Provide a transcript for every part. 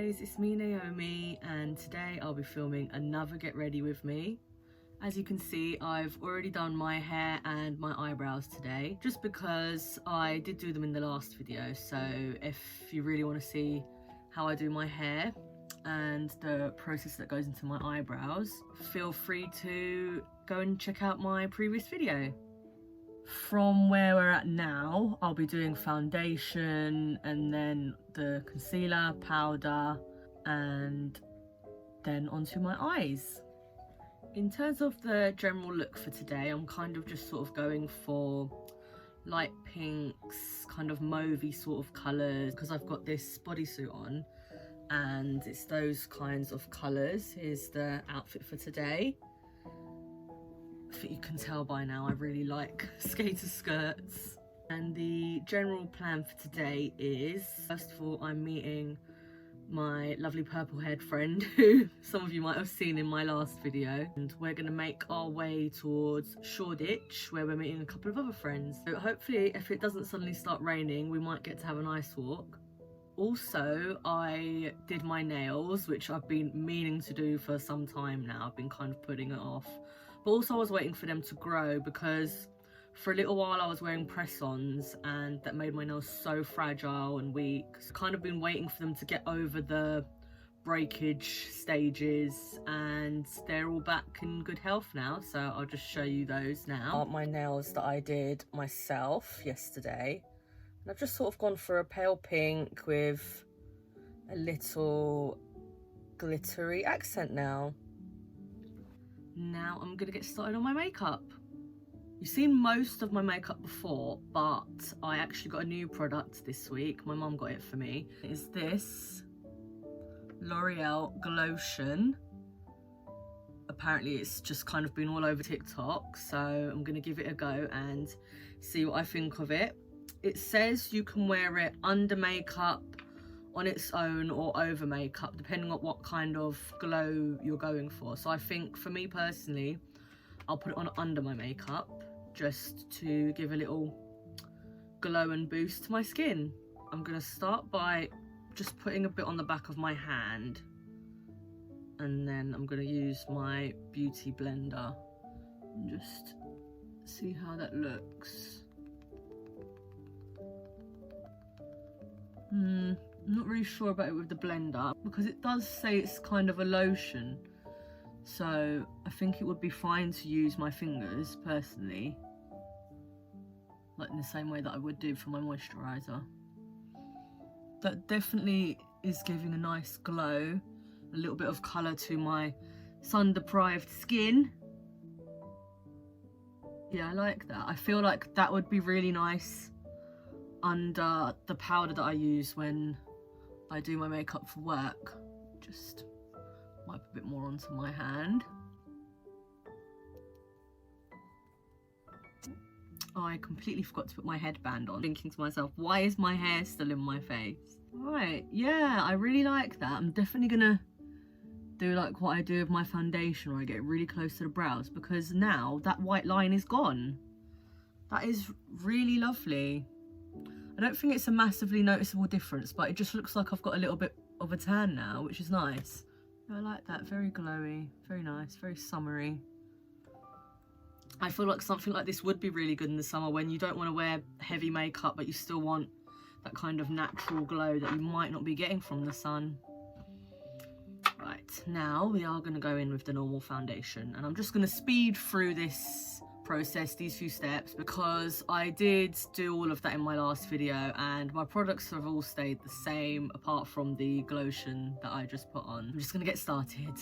guys, it's me Naomi, and today I'll be filming another get ready with me. As you can see, I've already done my hair and my eyebrows today, just because I did do them in the last video. So if you really want to see how I do my hair and the process that goes into my eyebrows, feel free to go and check out my previous video. From where we're at now, I'll be doing foundation and then the concealer, powder, and then onto my eyes. In terms of the general look for today, I'm kind of just sort of going for light pinks, kind of mauvey sort of colours, because I've got this bodysuit on and it's those kinds of colours. Here's the outfit for today. I think you can tell by now I really like skater skirts. And the general plan for today is, first of all, I'm meeting my lovely purple haired friend who some of you might have seen in my last video, and we're going to make our way towards Shoreditch where we're meeting a couple of other friends. So hopefully if it doesn't suddenly start raining, we might get to have a nice walk. Also, I did my nails, which I've been meaning to do for some time now. I've been kind of putting it off. But also I was waiting for them to grow, because for a little while I was wearing press-ons and that made my nails so fragile and weak. So kind of been waiting for them to get over the breakage stages, and they're all back in good health now. So I'll just show you those now. My nails that I did myself yesterday. And I've just sort of gone for a pale pink with a little glittery accent now. Now I'm gonna get started on my makeup. You've seen most of my makeup before, but I actually got a new product this week. My mum got it for me. It's this L'Oreal Glotion. Apparently it's just kind of been all over TikTok, so I'm gonna give it a go and see what I think of it. It says you can wear it under makeup, on its own, or over makeup, depending on what kind of glow you're going for. So I think for me personally, I'll put it on under my makeup just to give a little glow and boost to my skin. I'm gonna start by just putting a bit on the back of my hand, and then I'm gonna use my beauty blender and just see how that looks. I'm not really sure about it with the blender, because it does say it's kind of a lotion, so I think it would be fine to use my fingers personally, like in the same way that I would do for my moisturiser. That definitely is giving a nice glow, a little bit of colour to my sun deprived skin. Yeah, I like that. I feel like that would be really nice under the powder that I use when I do my makeup for work. Just wipe a bit more onto my hand. Oh, I completely forgot to put my headband on, thinking to myself, why is my hair still in my face? Right, yeah, I really like that. I'm definitely gonna do like what I do with my foundation, where I get really close to the brows, because now that white line is gone. That is really lovely. I don't think it's a massively noticeable difference, but it just looks like I've got a little bit of a tan now, which is nice. I like that, very glowy, very nice, very summery. I feel like something like this would be really good in the summer, when you don't want to wear heavy makeup, but you still want that kind of natural glow that you might not be getting from the sun. Right, now we are going to go in with the normal foundation, and I'm just going to speed through this process, these few steps, because I did do all of that in my last video and my products have all stayed the same apart from the Glotion that I just put on. I'm just gonna get started.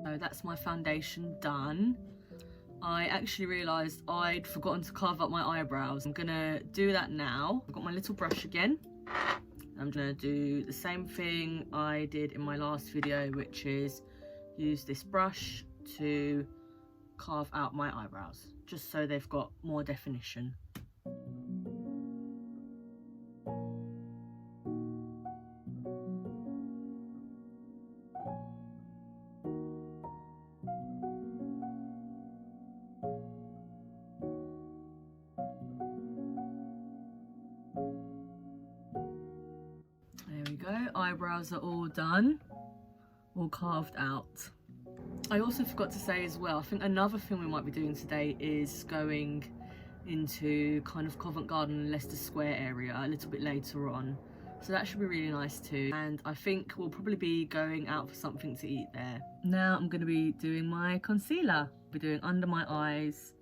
So that's my foundation done. I actually realised I'd forgotten to carve up my eyebrows. I'm gonna do that now. I've got my little brush again. I'm gonna do the same thing I did in my last video, which is use this brush to carve out my eyebrows, just so they've got more definition. There we go, eyebrows are all done, all carved out. I also forgot to say as well, I think another thing we might be doing today is going into kind of Covent Garden and Leicester Square area a little bit later on. So that should be really nice too. And I think we'll probably be going out for something to eat there. Now I'm going to be doing my concealer. I'll be doing under my eyes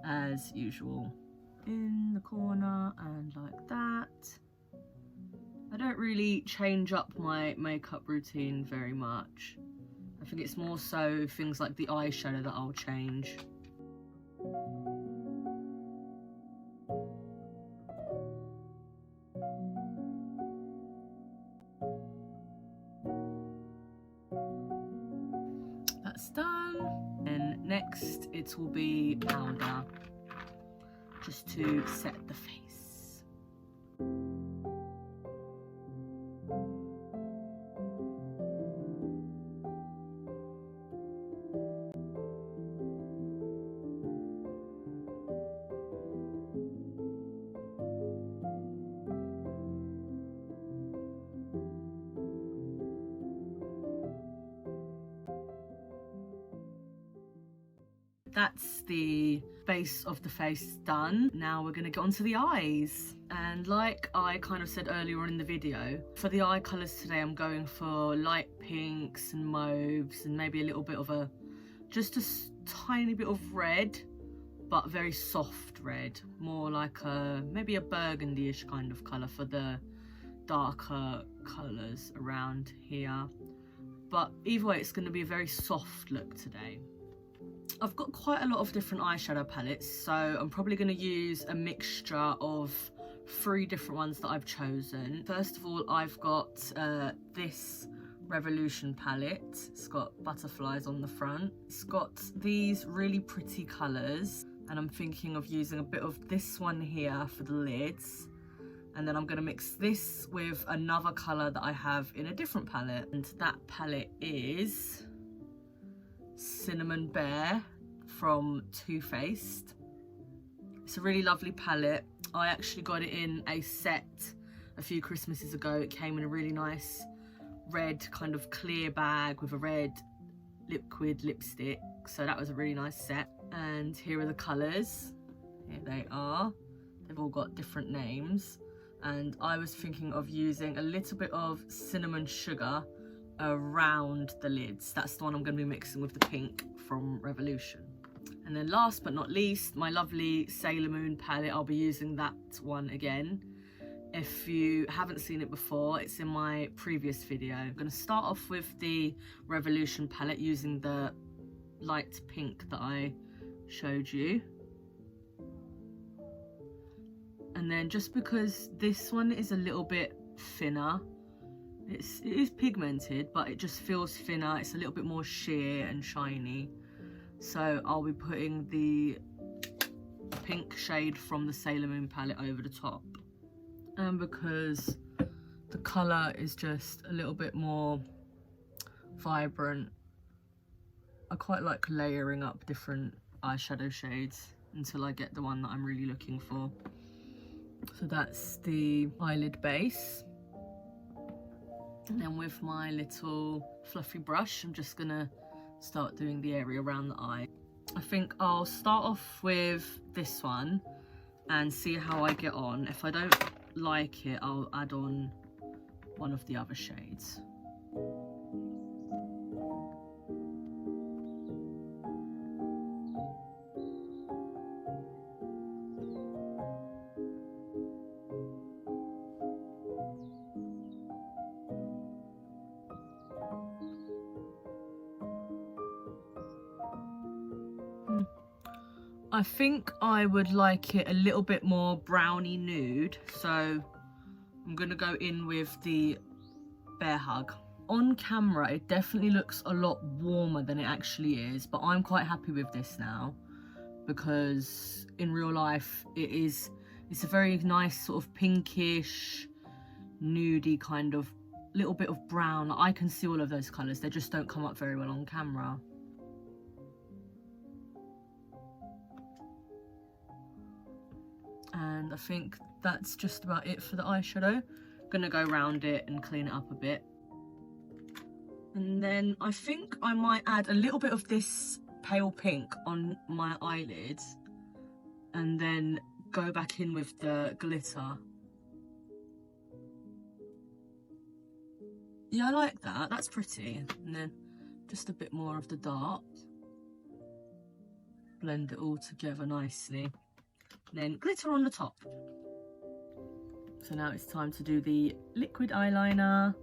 as usual. In the corner and like that. I don't really change up my makeup routine very much. I think it's more so things like the eyeshadow that I'll change. That's done. And next it will be powder, just to set the face. That's the base of the face done. Now we're gonna get onto the eyes. And like I kind of said earlier on in the video, for the eye colours today I'm going for light pinks and mauves and maybe a little bit of just a tiny bit of red, but very soft red. More like maybe a burgundy-ish kind of colour for the darker colours around here. But either way, it's gonna be a very soft look today. I've got quite a lot of different eyeshadow palettes, so I'm probably going to use a mixture of 3 different ones that I've chosen. First of all, I've got this Revolution palette. It's got butterflies on the front. It's got these really pretty colours, and I'm thinking of using a bit of this one here for the lids. And then I'm going to mix this with another colour that I have in a different palette, and that palette is Cinnamon Bear from Too Faced. It's a really lovely palette. I actually got it in a set a few Christmases ago. It came in a really nice red kind of clear bag with a red liquid lipstick, so that was a really nice set. And here are the colours. Here they are. They've all got different names, and I was thinking of using a little bit of cinnamon sugar around the lids. That's the one I'm going to be mixing with the pink from Revolution. And then last but not least, my lovely Sailor Moon palette. I'll be using that one again. If you haven't seen it before, it's in my previous video. I'm going to start off with the Revolution palette using the light pink that I showed you. And then just because this one is a little bit thinner, it is pigmented, but it just feels thinner. It's a little bit more sheer and shiny. So I'll be putting the pink shade from the Sailor Moon palette over the top. And because the colour is just a little bit more vibrant, I quite like layering up different eyeshadow shades until I get the one that I'm really looking for. So that's the eyelid base. And then with my little fluffy brush, I'm just gonna start doing the area around the eye. I think I'll start off with this one and see how I get on. If I don't like it, I'll add on one of the other shades. I think I would like it a little bit more browny nude, so I'm gonna go in with the Bear Hug. On camera, it definitely looks a lot warmer than it actually is, but I'm quite happy with this now because in real life it's a very nice sort of pinkish, nudie kind of little bit of brown. I can see all of those colours, they just don't come up very well on camera. And I think that's just about it for the eyeshadow. Gonna go around it and clean it up a bit. And then I think I might add a little bit of this pale pink on my eyelids and then go back in with the glitter. Yeah, I like that, that's pretty. And then just a bit more of the dark. Blend it all together nicely. And then glitter on the top. So now it's time to do the liquid eyeliner.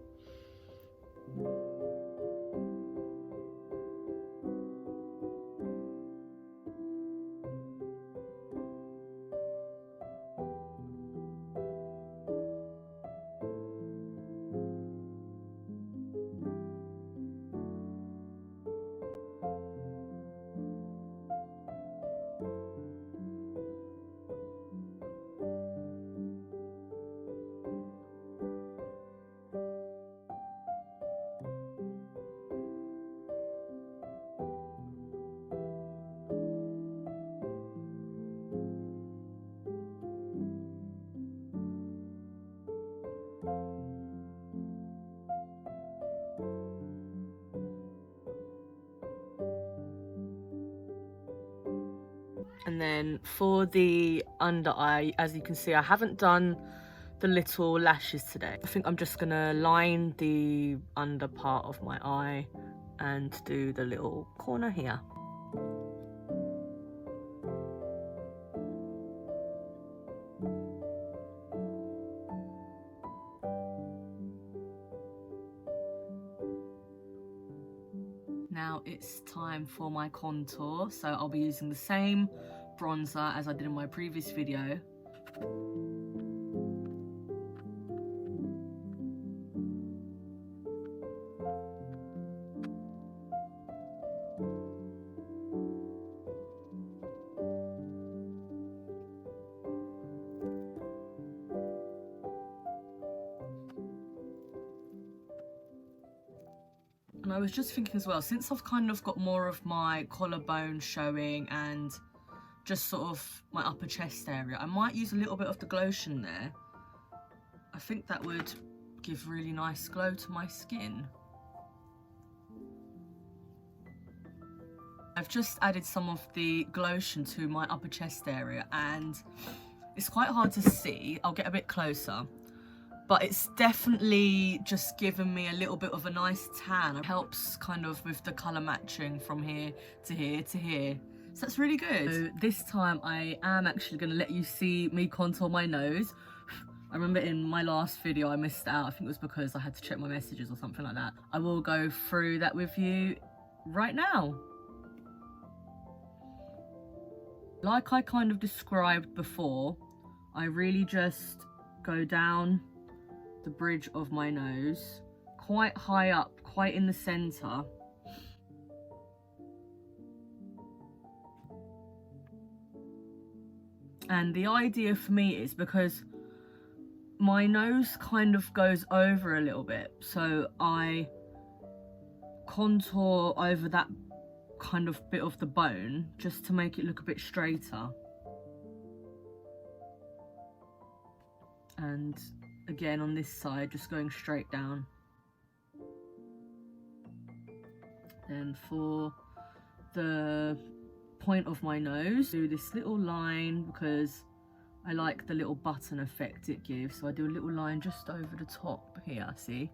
And then for the under eye, as you can see, I haven't done the little lashes today. I think I'm just gonna line the under part of my eye and do the little corner here. Now it's time for my contour, so I'll be using the same bronzer as I did in my previous video. And I was just thinking as well, since I've kind of got more of my collarbone showing and just sort of my upper chest area, I might use a little bit of the Glotion there. I think that would give really nice glow to my skin. I've just added some of the Glotion to my upper chest area and it's quite hard to see. I'll get a bit closer. But it's definitely just given me a little bit of a nice tan. It helps kind of with the colour matching from here to here to here. So that's really good. So this time I am actually going to let you see me contour my nose. I remember in my last video I missed out. I think it was because I had to check my messages or something like that. I will go through that with you right now. Like I kind of described before, I really just go down the bridge of my nose, quite high up, quite in the center. And the idea for me is because my nose kind of goes over a little bit, so I contour over that kind of bit of the bone just to make it look a bit straighter. And again on this side, just going straight down. Then for the point of my nose, do this little line because I like the little button effect it gives. So I do a little line just over the top here, see?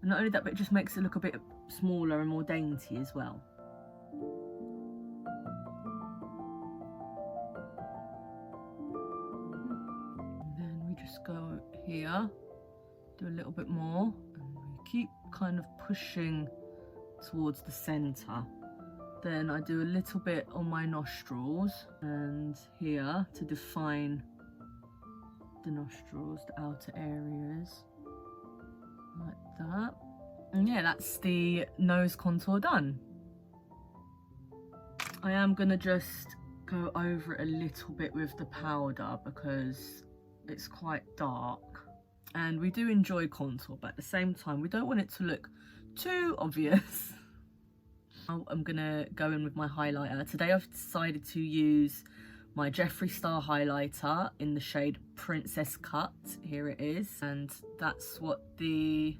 And not only that, but it just makes it look a bit smaller and more dainty as well. And then we just go here, do a little bit more, and we keep kind of pushing towards the center. Then I do a little bit on my nostrils and here to define the nostrils, the outer areas, like that. And yeah, that's the nose contour done. I am gonna just go over it a little bit with the powder because it's quite dark. And we do enjoy contour, but at the same time, we don't want it to look too obvious. Now I'm gonna go in with my highlighter. Today I've decided to use my Jeffree Star highlighter in the shade Princess Cut. Here it is, and that's what the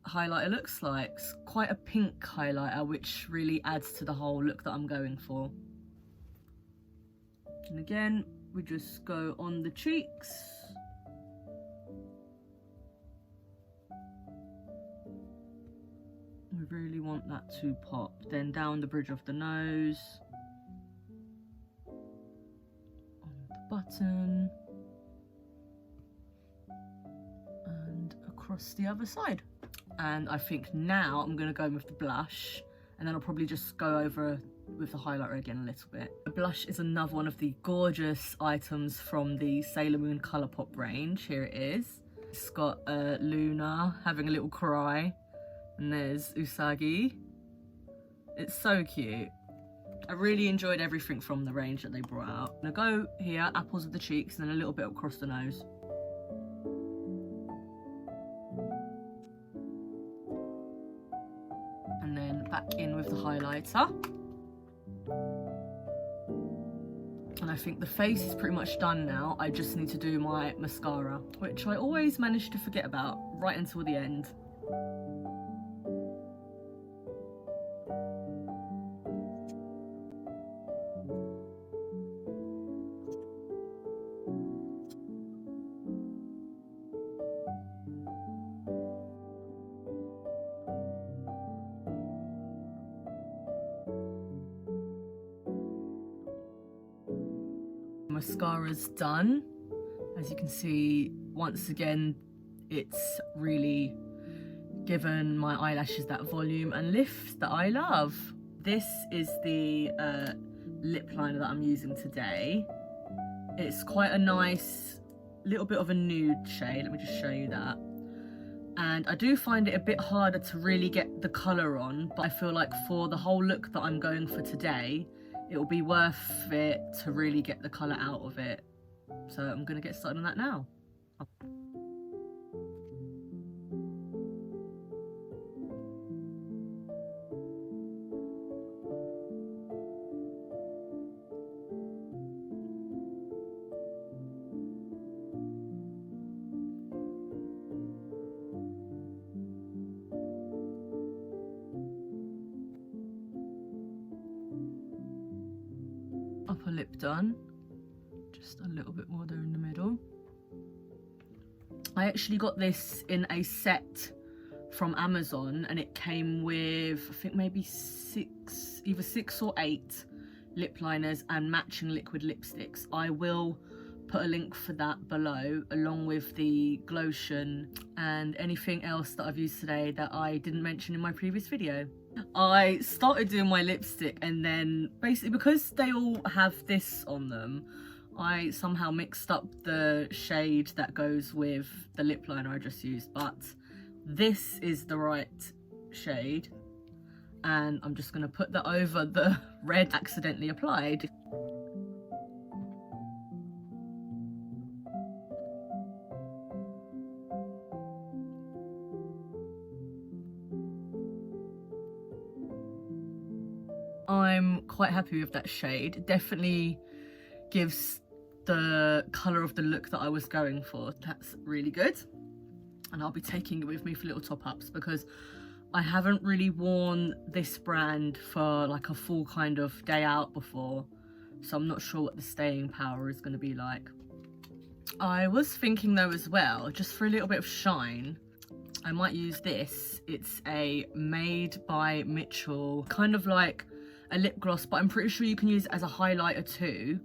highlighter looks like. It's quite a pink highlighter, which really adds to the whole look that I'm going for. And again, we just go on the cheeks. We really want that to pop. Then down the bridge of the nose, on the button, and across the other side. And I think now I'm going to go in with the blush, and then I'll probably just go over with the highlighter again a little bit. The blush is another one of the gorgeous items from the Sailor Moon Colourpop range. Here it is. It's got Luna having a little cry, and there's Usagi. It's so cute. I really enjoyed everything from the range that they brought out. I'm gonna go here, apples of the cheeks, and then a little bit across the nose. And then back in with the highlighter. And I think the face is pretty much done now. I just need to do my mascara, which I always manage to forget about right until the end. Mascara's done. As you can see, once again, it's really given my eyelashes that volume and lift that I love. This is the lip liner that I'm using today. It's quite a nice little bit of a nude shade. Let me just show you that. And I do find it a bit harder to really get the colour on, but I feel like for the whole look that I'm going for today, it will be worth it to really get the colour out of it. So I'm going to get started on that now. Upper lip done, just a little bit more there in the middle. I actually got this in a set from Amazon, and it came with, I think maybe either six or eight lip liners and matching liquid lipsticks. I will put a link for that below, along with the Glotion and anything else that I've used today that I didn't mention in my previous video. I started doing my lipstick, and then basically because they all have this on them, I somehow mixed up the shade that goes with the lip liner I just used, but this is the right shade, and I'm just going to put that over the red accidentally applied. I'm quite happy with that shade. It definitely gives the colour of the look that I was going for. That's really good. And I'll be taking it with me for little top-ups because I haven't really worn this brand for like a full kind of day out before. So I'm not sure what the staying power is going to be like. I was thinking though as well, just for a little bit of shine, I might use this. It's a Made by Mitchell, kind of like a lip gloss, but I'm pretty sure you can use it as a highlighter too.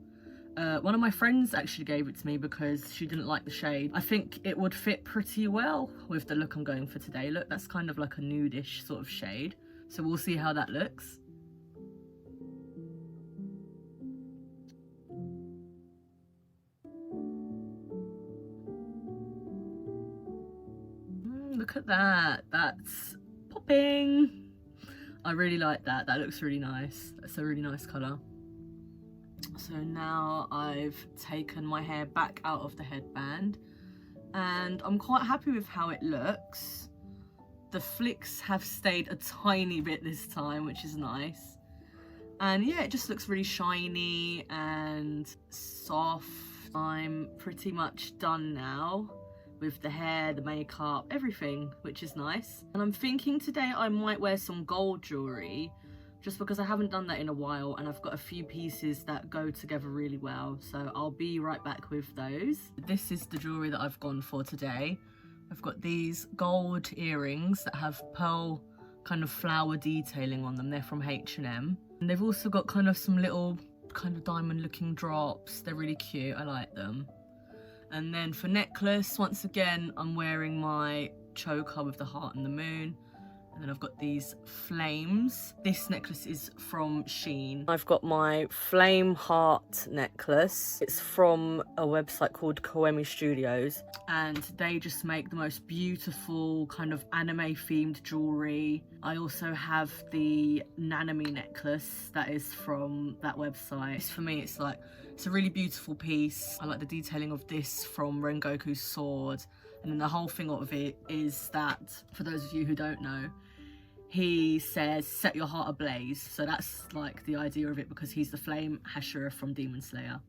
One of my friends actually gave it to me because she didn't like the shade. I think it would fit pretty well with the look I'm going for today. Look, that's kind of like a nudish sort of shade. So we'll see how that looks. look at that. That's popping. I really like that. That looks really nice. That's a really nice colour. So now I've taken my hair back out of the headband and I'm quite happy with how it looks. The flicks have stayed a tiny bit this time, which is nice. And yeah, it just looks really shiny and soft. I'm pretty much done now with the hair, the makeup, everything, which is nice. And I'm thinking today I might wear some gold jewellery, just because I haven't done that in a while and I've got a few pieces that go together really well. So I'll be right back with those. This is the jewellery that I've gone for today. I've got these gold earrings that have pearl kind of flower detailing on them. They're from H&M. And they've also got kind of some little kind of diamond looking drops. They're really cute, I like them. And then for necklace, once again, I'm wearing my choker with the heart and the moon. And then I've got these flames. This necklace is from Shein. I've got my flame heart necklace. It's from a website called Koemi Studios. And they just make the most beautiful kind of anime themed jewellery. I also have the Naomi necklace that is from that website. For me, it's a really beautiful piece. I like the detailing of this from Rengoku's sword. And then the whole thing of it is that, for those of you who don't know, he says, set your heart ablaze. So that's like the idea of it, because he's the flame Hashira from Demon Slayer.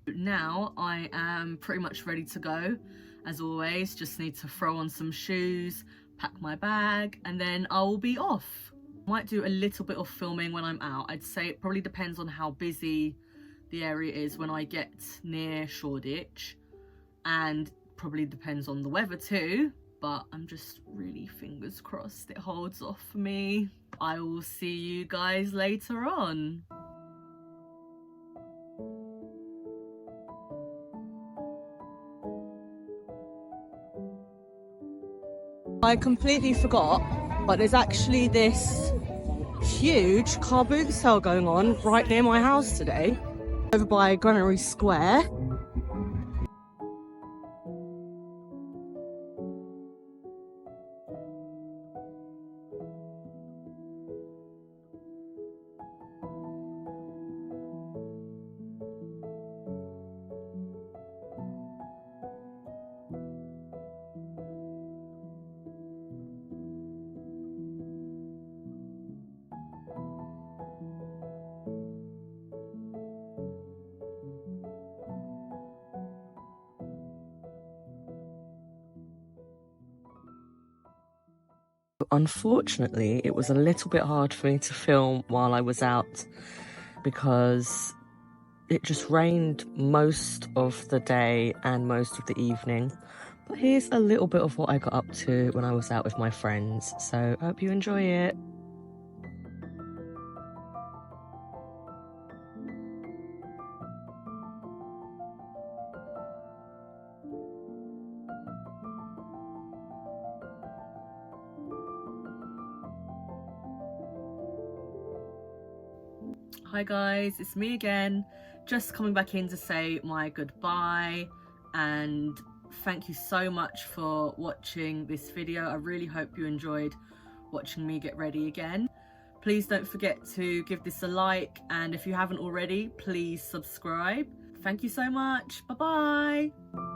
Now I am pretty much ready to go. As always, just need to throw on some shoes, pack my bag, and then I will be off. Might do a little bit of filming when I'm out. I'd say it probably depends on how busy the area is when I get near Shoreditch, and probably depends on the weather too, but I'm just really fingers crossed it holds off for me. I will see you guys later on. I completely forgot, but there's actually this huge car boot sale going on right near my house today, over by Leicester Square. Unfortunately, it was a little bit hard for me to film while I was out because it just rained most of the day and most of the evening. But here's a little bit of what I got up to when I was out with my friends, so I hope you enjoy it. Hi guys, it's me again, just coming back in to say my goodbye, and thank you so much for watching this video. I really hope you enjoyed watching me get ready again. Please don't forget to give this a like, and if you haven't already, please subscribe. Thank you so much. Bye bye.